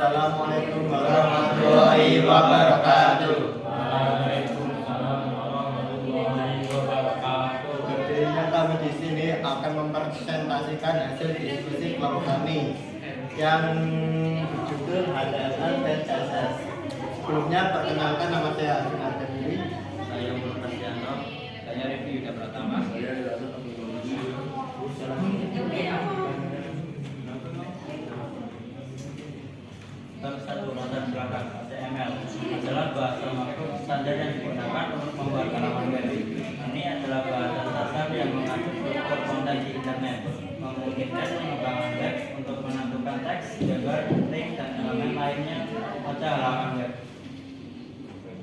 Assalamualaikum warahmatullahi wabarakatuh. Waalaikumsalam warahmatullahi wabarakatuh. Berdirinya kami di sini akan mempresentasikan hasil diskusi kelompok kami yang berjudul HTML dan CSS. Sebelumnya perkenalkan, nama saya Arjun Ardhani. Saya Umar Prasetyo. Saya Review Yuda Pratama. Bab 1 latar belakang HTML adalah bahasa makhluk standar yang digunakan untuk membuat halaman web. Ini adalah bahasa dasar yang mengatur struktur konten di internet, memungkinkan pengembangan web untuk menentukan teks, gambar, link, dan elemen lainnya pada halaman web.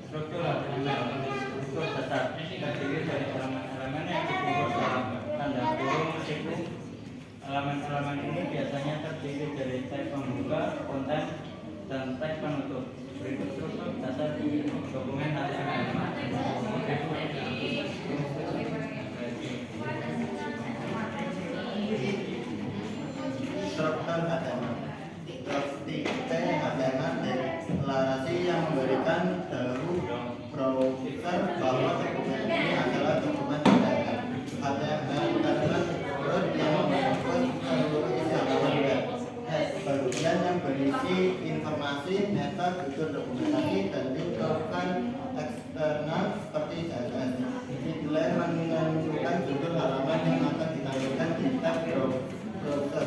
Struktur HTML struktur dasar terdiri dari elemen-elemen yang dikumpul dalam tanda kurung siklus. Elemen-elemen ini biasanya terdiri dari tag pembuka, konten, dan tag penutup. Berikut struktur dasar dokumen HTML. Struktur HTML. Tipe HTML deklarasi yang memberikan dahulu browser bahwa dokumen ini adalah dokumen HTML. HTML adalah struktur yang membentuk seluruh isi halaman web. Bagian yang berisi informasi, meta, judul dokumentasi, dan link ke file eksternal seperti CSS. Nilai menentukan judul halaman yang akan ditampilkan di tab browser.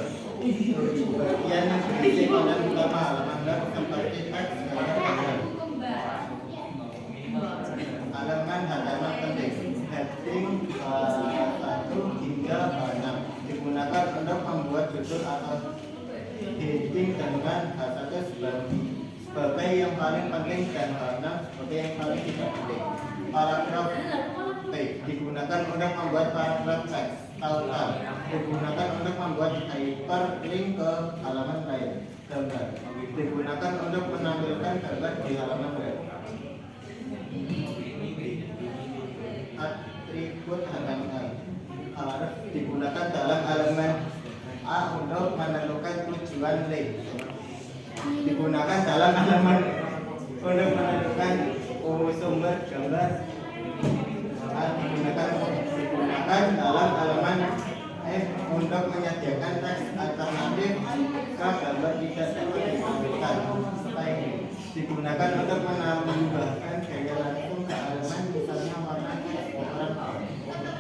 Bagian yang berisi konten utama halaman web seperti teks, gambar, dan elemen HTML penting, heading H1 hingga H6 digunakan untuk membuat judul atau heading dengan H1 sebagai yang paling penting dan H6 sebagai yang paling tidak penting. Paragraf P digunakan untuk membuat paragraf teks. Total digunakan untuk membuat hyperlink ke halaman lain. Gambar digunakan untuk menampilkan gambar di halaman web. Atribut HTML harus digunakan dalam elemen A untuk menentukan tujuan link. Digunakan dalam elemen untuk menentukan sumber gambar. Digunakan dalam elemen F untuk menyediakan teks alternatif jika gambar tidak dapat ditampilkan. Digunakan untuk menambahkan gaya langsung ke elemen, misalnya warna warna.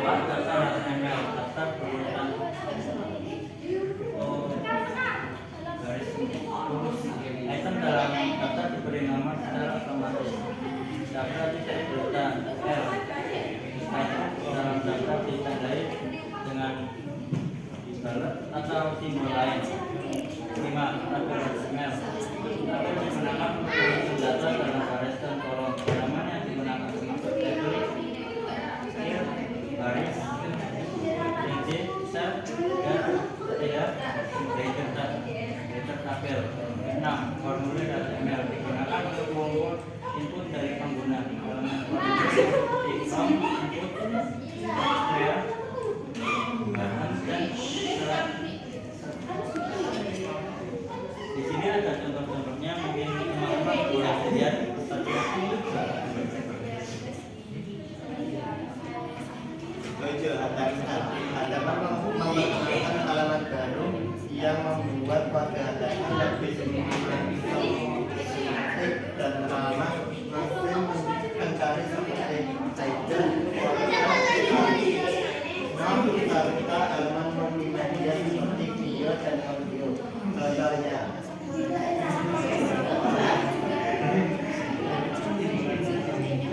Dasar HTML dasar berurutan garis lurus. Item dalam daftar diberi nama secara otomatis. Daftar titik berurutan L. Item dalam daftar ditandai dengan balet atau simbol lain. 5. Tabel HTML. Tabel digunakan untuk menyusun data dalam garis dan kolom. Halaman yang digunakan termasuk tabel, baris, rigid, sel, dan tidak tabel. 6. Formulir HTML digunakan untuk mengumpul input dari pengguna. Elemen seperti from, input, where, bahan, dan serat. Di sini ada contoh-contohnya, mungkin teman-teman boleh lihat satu. HTML memperkenalkan halaman baru yang membuat pada HTML lebih sistematik dan ramah mesin pencari seperti Tiger, serta elemen multimedia seperti video dan audio. Contohnya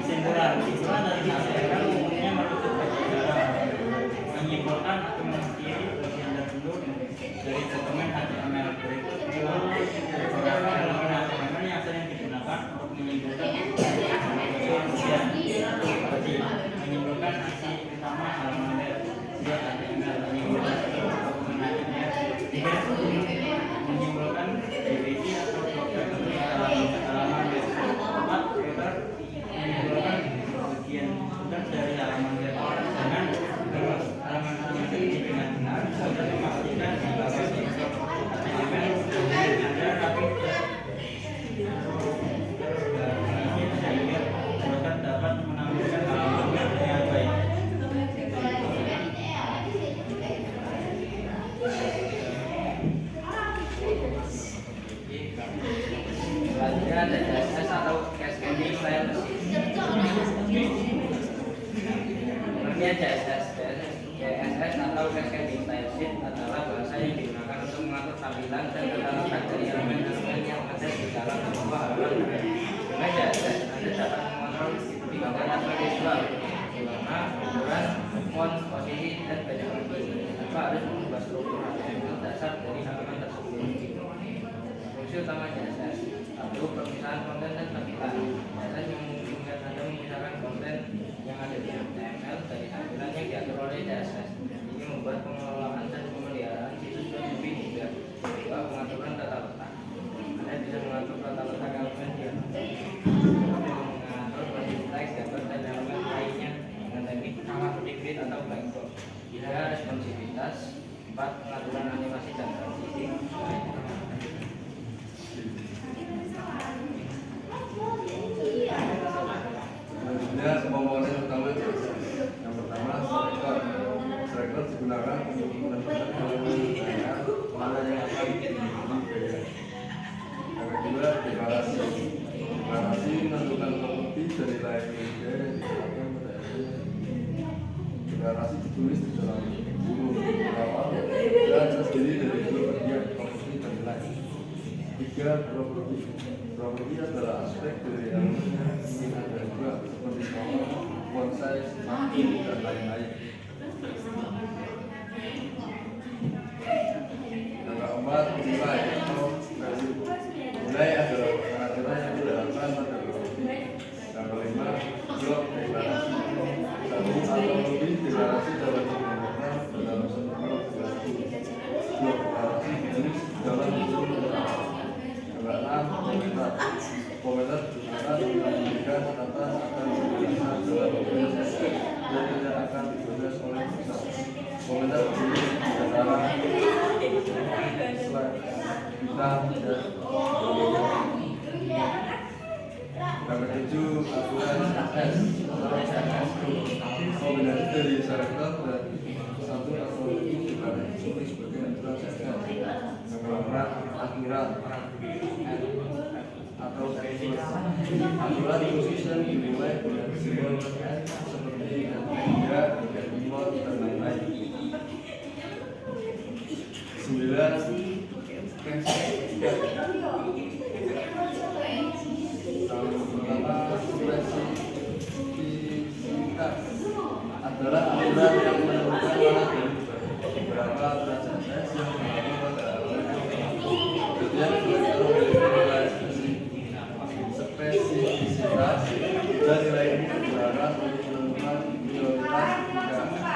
Kesimpulan dari HTML umumnya merujuk pada cara menyimpulkan atau mengakhiri bagian tertentu dari dokumen HTML. Berikut beberapa elemen HTML yang sering digunakan untuk menyimpulkan bagian. mengatur tampilan dan tata letak dari elemen-elemen yang ada di dalam sebuah halaman web. Dengan CSS, Anda dapat mengontrol di bagian aspek visual, warna, ukuran, font, posisi, dan banyak lagi, tanpa harus mengubah struktur HTML dasar dari halaman tersebut. Fungsi utama CSS: 1. Pemisahan konten dan tampilan. CSS memungkinkan Anda memisahkan konten yang ada di HTML dari tampilan yang diatur oleh CSS. Ini membuat pengelolaan dan pemeliharaan situs web lebih mudah. 2. Pengaturan tata letak. Anda bisa mengatur tata letak elemen di HTML, mengatur posisi teks, gambar, dan elemen lainnya dengan teknik nama seperti grid atau blank. 3. Responsivitas. 4. Pengaturan animasi dan transisi. Selanjutnya komponen utama CSS. Yang pertama striker. Striker digunakan untuk menentukan elemen gaya mana yang akan dimiliki gaya. Yang kedua deklarasi. Deklarasi menentukan properti dari lain media yang digunakan pada elemen. Deklarasi ditulis di dalam buku awal dan terdiri dari dua bagian, properti dan lain. 3. Properti. Properti adalah aspek dari elemen yang ingin Anda ubah seperti color, font size, margin, dan lain-lain. Yang keempat, nilai atau value. Nilai adalah peraturan yang diterapkan pada properti. Yang kelima, blok deklarasi. Satu atau lebih deklarasi dapat digunakan dalam satu blok deklarasi. Blok deklarasi ditulis dalam bentuk literal. Yang keenam, komentar. Komentar digunakan untuk memberikan catatan akan penjelasan dalam dokumen CSS dan tidak akan diproses oleh user. Komentar ditulis antara slide, bintang, dan yang ketujuh, aturan CSS atau CSS. Kombinasi dari selector dan satu atau lebih deklarasi sebagai aturan CSS. Yang keempat, aturan atau aturan khusus yang dimulai dengan simbol S seperti media, emot, dan lain-lain. 9. Pertama, spesifisitas adalah aturan yang menentukan mana dari beberapa aturan CSS yang berlaku pada elemen. Kemudian spesifisitas dan nilai ini digunakan untuk menentukan prioritas jika ada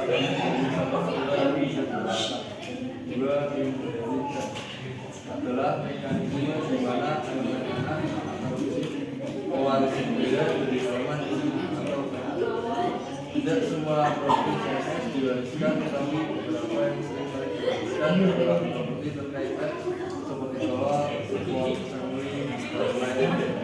lebih dari satu aturan yang bisa digunakan. 2. Integritas adalah mekanisme di mana elemen atau mewarisi beda dari elemen atau tidak semua properti CSS diwariskan, tetapi beberapa yang sering kali diwariskan adalah properti terkait teks seperti color, font, family, dan lain-lain.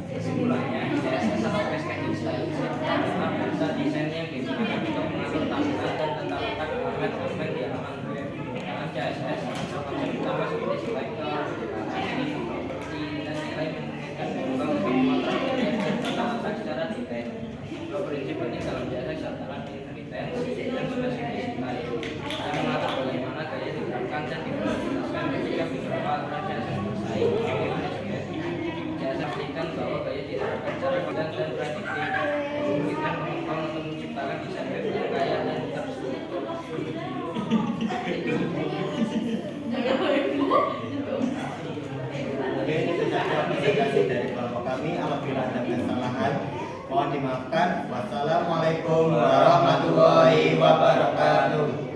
Kesimpulannya, CSS atau Cascading Style adalah bahasa desain yang digunakan untuk mengatur tampilan dan tata letak elemen-elemen di halaman web. Dalam CSS, konsep utama seperti selector, deklarasi, properti, dan nilai memungkinkan pengguna untuk mengontrol gaya dan tata letak secara detail. Dua prinsip penting dalam CSS adalah inheritance dan spesifisitas, yang mengatur bagaimana gaya diterapkan dan diimplementasikan ketika beberapa aturan CSS bersaing. Pastikan bahwa gaya diterapkan secara konsisten dan prediktif, memungkinkan pengembang untuk menciptakan desain web yang kaya dan terstruktur. Oke, ini sudah presentasi dari kelompok kami. Apabila ada kesalahan, mohon dimaafkan. Wassalamualaikum warahmatullahi wabarakatuh.